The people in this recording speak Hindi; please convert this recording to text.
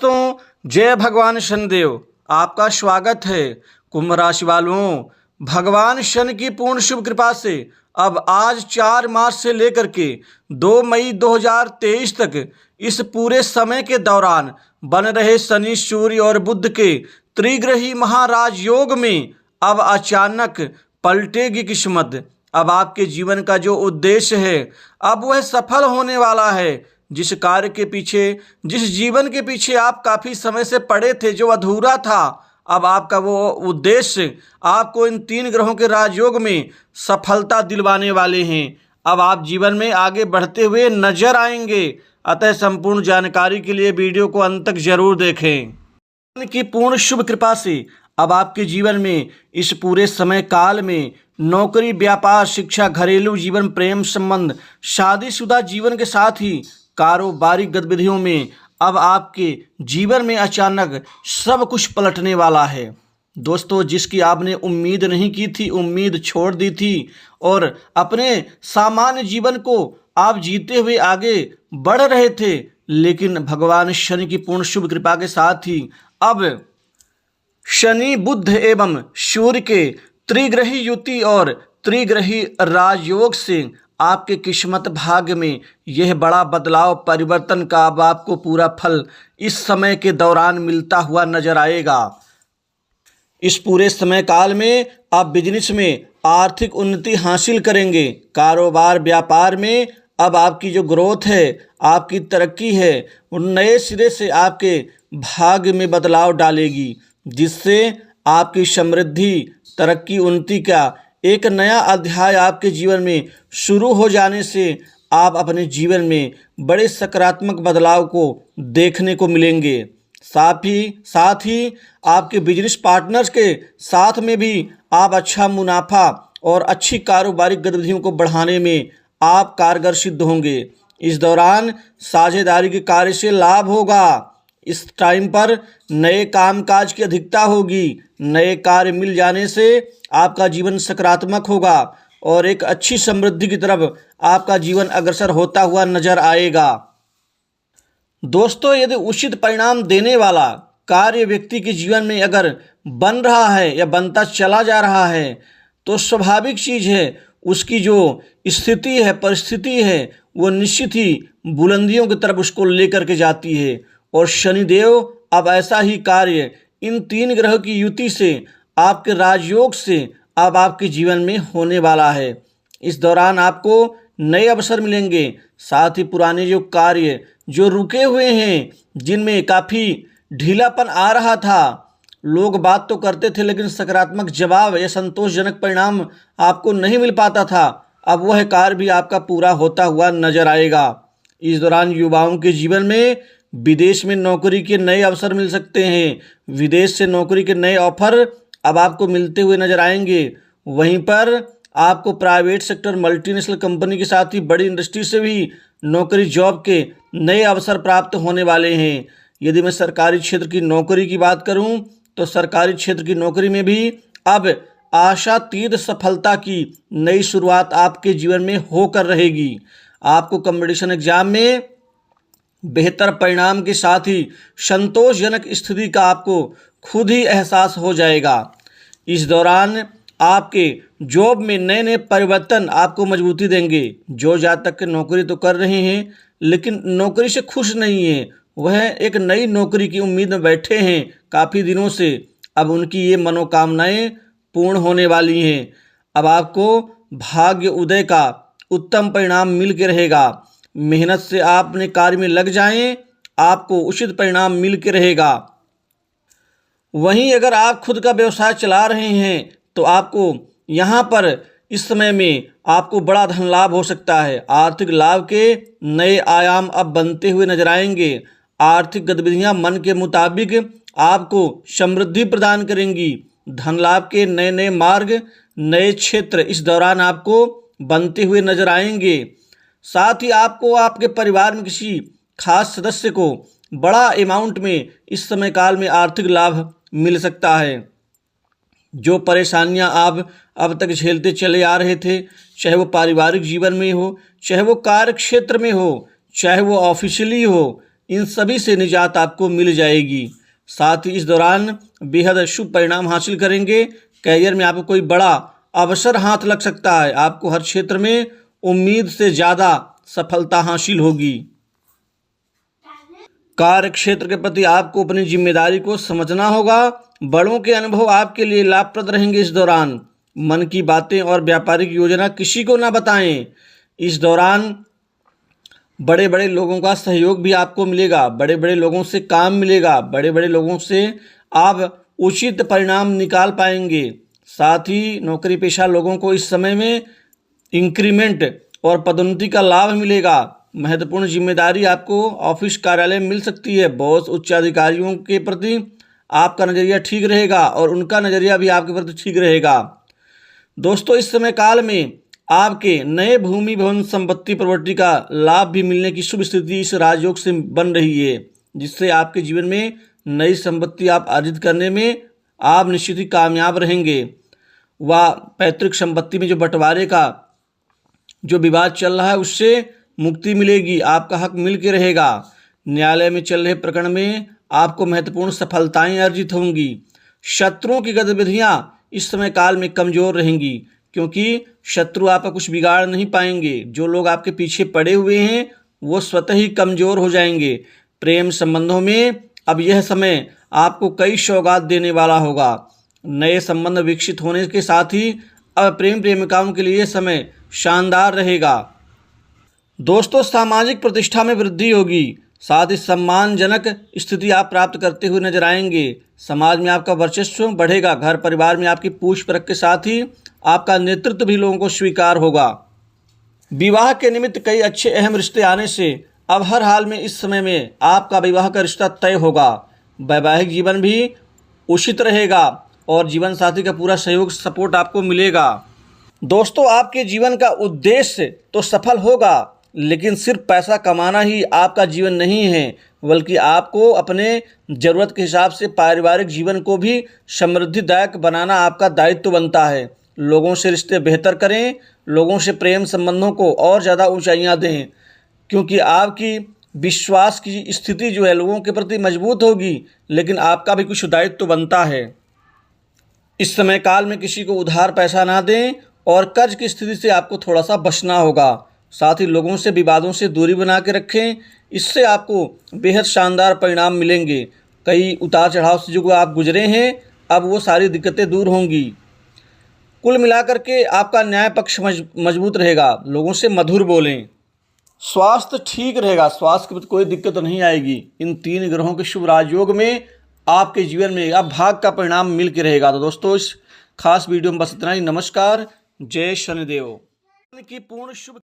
दोस्तों, जय भगवान शनिदेव। आपका स्वागत है। कुंभ राशि वालों, भगवान शनि की पूर्ण शुभ कृपा से अब आज 4 मार्च से लेकर के 2 मई 2023 तक इस पूरे समय के दौरान बन रहे शनि, सूर्य और बुध के त्रिग्रही महाराज योग में अब अचानक पलटेगी किस्मत। अब आपके जीवन का जो उद्देश्य है अब वह सफल होने वाला है। जिस कार्य के पीछे, जिस जीवन के पीछे आप काफ़ी समय से पड़े थे, जो अधूरा था, अब आपका वो उद्देश्य आपको इन 3 ग्रहों के राजयोग में सफलता दिलवाने वाले हैं। अब आप जीवन में आगे बढ़ते हुए नजर आएंगे। अतः संपूर्ण जानकारी के लिए वीडियो को अंत तक जरूर देखें। की पूर्ण शुभ कृपा से अब आपके जीवन में इस पूरे समय काल में नौकरी, व्यापार, शिक्षा, घरेलू जीवन, प्रेम संबंध, शादीशुदा जीवन के साथ ही कारोबारिक गतिविधियों में अब आपके जीवन में अचानक सब कुछ पलटने वाला है। दोस्तों, जिसकी आपने उम्मीद नहीं की थी, उम्मीद छोड़ दी थी और अपने सामान्य जीवन को आप जीते हुए आगे बढ़ रहे थे, लेकिन भगवान शनि की पूर्ण शुभ कृपा के साथ ही अब शनि, बुध एवं सूर्य के त्रिग्रही युति और त्रिग्रही राजयोग से आपके किस्मत भाग्य में यह बड़ा बदलाव, परिवर्तन का अब आपको पूरा फल इस समय के दौरान मिलता हुआ नजर आएगा। इस पूरे समय काल में आप बिजनेस में आर्थिक उन्नति हासिल करेंगे। कारोबार, व्यापार में अब आपकी जो ग्रोथ है, आपकी तरक्की है, वो नए सिरे से आपके भाग्य में बदलाव डालेगी, जिससे आपकी समृद्धि, तरक्की, उन्नति का एक नया अध्याय आपके जीवन में शुरू हो जाने से आप अपने जीवन में बड़े सकारात्मक बदलाव को देखने को मिलेंगे। साथ ही आपके बिजनेस पार्टनर्स के साथ में भी आप अच्छा मुनाफा और अच्छी कारोबारिक गतिविधियों को बढ़ाने में आप कारगर सिद्ध होंगे। इस दौरान साझेदारी के कार्य से लाभ होगा। इस टाइम पर नए कामकाज की अधिकता होगी। नए कार्य मिल जाने से आपका जीवन सकारात्मक होगा और एक अच्छी समृद्धि की तरफ आपका जीवन अग्रसर होता हुआ नजर आएगा। दोस्तों, यदि उचित परिणाम देने वाला कार्य व्यक्ति के जीवन में अगर बन रहा है या बनता चला जा रहा है, तो स्वाभाविक चीज़ है, उसकी जो स्थिति है, परिस्थिति है, वो निश्चित ही बुलंदियों की तरफ उसको लेकर के जाती है। और शनिदेव अब ऐसा ही कार्य इन 3 ग्रह की युति से, आपके राजयोग से अब आपके जीवन में होने वाला है। इस दौरान आपको नए अवसर मिलेंगे। साथ ही पुराने जो कार्य जो रुके हुए हैं, जिनमें काफ़ी ढीलापन आ रहा था, लोग बात तो करते थे लेकिन सकारात्मक जवाब या संतोषजनक परिणाम आपको नहीं मिल पाता था, अब वह कार्य भी आपका पूरा होता हुआ नजर आएगा। इस दौरान युवाओं के जीवन में विदेश में नौकरी के नए अवसर मिल सकते हैं। विदेश से नौकरी के नए ऑफर अब आपको मिलते हुए नजर आएंगे। वहीं पर आपको प्राइवेट सेक्टर, मल्टीनेशनल कंपनी के साथ ही बड़ी इंडस्ट्री से भी नौकरी, जॉब के नए अवसर प्राप्त होने वाले हैं। यदि मैं सरकारी क्षेत्र की नौकरी की बात करूं, तो सरकारी क्षेत्र की नौकरी में भी अब आशातीत सफलता की नई शुरुआत आपके जीवन में होकर रहेगी। आपको कंपटीशन एग्जाम में बेहतर परिणाम के साथ ही संतोषजनक स्थिति का आपको खुद ही एहसास हो जाएगा। इस दौरान आपके जॉब में नए नए परिवर्तन आपको मजबूती देंगे। जो जातक के नौकरी तो कर रहे हैं लेकिन नौकरी से खुश नहीं है, वह एक नई नौकरी की उम्मीद में बैठे हैं काफ़ी दिनों से, अब उनकी ये मनोकामनाएं पूर्ण होने वाली हैं। अब आपको भाग्य उदय का उत्तम परिणाम मिल के रहेगा। मेहनत से आप अपने कार्य में लग जाएं, आपको उचित परिणाम मिल के रहेगा। वहीं अगर आप खुद का व्यवसाय चला रहे हैं, तो आपको यहाँ पर इस समय में आपको बड़ा धन लाभ हो सकता है। आर्थिक लाभ के नए आयाम अब बनते हुए नजर आएंगे। आर्थिक गतिविधियाँ मन के मुताबिक आपको समृद्धि प्रदान करेंगी। धन लाभ के नए नए मार्ग, नए क्षेत्र इस दौरान आपको बनते हुए नजर आएंगे। साथ ही आपको आपके परिवार में किसी खास सदस्य को बड़ा अमाउंट में इस समय काल में आर्थिक लाभ मिल सकता है। जो परेशानियां आप अब तक झेलते चले आ रहे थे, चाहे वो पारिवारिक जीवन में हो, चाहे वो कार्य क्षेत्र में हो, चाहे वो ऑफिशियली हो, इन सभी से निजात आपको मिल जाएगी। साथ ही इस दौरान बेहद शुभ परिणाम हासिल करेंगे। करियर में आपको कोई बड़ा अवसर हाथ लग सकता है। आपको हर क्षेत्र में उम्मीद से ज़्यादा सफलता हासिल होगी। कार्य क्षेत्र के प्रति आपको अपनी जिम्मेदारी को समझना होगा। बड़ों के अनुभव आपके लिए लाभप्रद रहेंगे। इस दौरान मन की बातें और व्यापारिक योजना किसी को ना बताएं। इस दौरान बड़े बड़े लोगों का सहयोग भी आपको मिलेगा। बड़े बड़े लोगों से काम मिलेगा। बड़े बड़े लोगों से आप उचित परिणाम निकाल पाएंगे। साथ ही नौकरी पेशा लोगों को इस समय में इंक्रीमेंट और पदोन्नति का लाभ मिलेगा। महत्वपूर्ण जिम्मेदारी आपको ऑफिस कार्यालय में मिल सकती है। बॉस उच्च अधिकारियों के प्रति आपका नज़रिया ठीक रहेगा और उनका नज़रिया भी आपके प्रति ठीक रहेगा। दोस्तों, इस समय काल में आपके नए भूमि भवन संपत्ति प्रॉपर्टी का लाभ भी मिलने की शुभ स्थिति इस राजयोग से बन रही है, जिससे आपके जीवन में नई संपत्ति आप अर्जित करने में आप निश्चित ही कामयाब रहेंगे। व पैतृक संपत्ति में जो बंटवारे का जो विवाद चल रहा है उससे मुक्ति मिलेगी। आपका हक मिल के रहेगा। न्यायालय में चल रहे प्रकरण में आपको महत्वपूर्ण सफलताएं अर्जित होंगी। शत्रुओं की गतिविधियां इस समय काल में कमजोर रहेंगी, क्योंकि शत्रु आपका कुछ बिगाड़ नहीं पाएंगे। जो लोग आपके पीछे पड़े हुए हैं वो स्वतः ही कमजोर हो जाएंगे। प्रेम संबंधों में अब यह समय आपको कई सौगात देने वाला होगा। नए संबंध विकसित होने के साथ ही अब प्रेम प्रेमिकाओं के लिए यह समय शानदार रहेगा। दोस्तों, सामाजिक प्रतिष्ठा में वृद्धि होगी। साथ ही सम्मानजनक स्थिति आप प्राप्त करते हुए नजर आएंगे। समाज में आपका वर्चस्व बढ़ेगा। घर परिवार में आपकी पूछ परख के साथ ही आपका नेतृत्व भी लोगों को स्वीकार होगा। विवाह के निमित्त कई अच्छे अहम रिश्ते आने से अब हर हाल में इस समय में आपका विवाह का रिश्ता तय होगा। वैवाहिक जीवन भी उचित रहेगा और जीवन साथी का पूरा सहयोग सपोर्ट आपको मिलेगा। दोस्तों, आपके जीवन का उद्देश्य तो सफल होगा, लेकिन सिर्फ पैसा कमाना ही आपका जीवन नहीं है, बल्कि आपको अपने ज़रूरत के हिसाब से पारिवारिक जीवन को भी समृद्धिदायक बनाना आपका दायित्व बनता है। लोगों से रिश्ते बेहतर करें, लोगों से प्रेम संबंधों को और ज़्यादा ऊंचाइयां दें, क्योंकि आपकी विश्वास की स्थिति जो है लोगों के प्रति मजबूत होगी, लेकिन आपका भी कुछ दायित्व बनता है। इस समय काल में किसी को उधार पैसा ना दें और कर्ज की स्थिति से आपको थोड़ा सा बचना होगा। साथ ही लोगों से विवादों से दूरी बना के रखें, इससे आपको बेहद शानदार परिणाम मिलेंगे। कई उतार चढ़ाव से जो आप गुजरे हैं, अब वो सारी दिक्कतें दूर होंगी। कुल मिलाकर के आपका न्याय पक्ष मजबूत रहेगा। लोगों से मधुर बोलें। स्वास्थ्य ठीक रहेगा। स्वास्थ्य के प्रति कोई दिक्कत नहीं आएगी। इन 3 ग्रहों के शुभ राजयोग में आपके जीवन में अब भाग का परिणाम मिल के रहेगा। तो दोस्तों, इस खास वीडियो में बस इतना ही। नमस्कार। जय शनिदेव की पूर्ण शुभ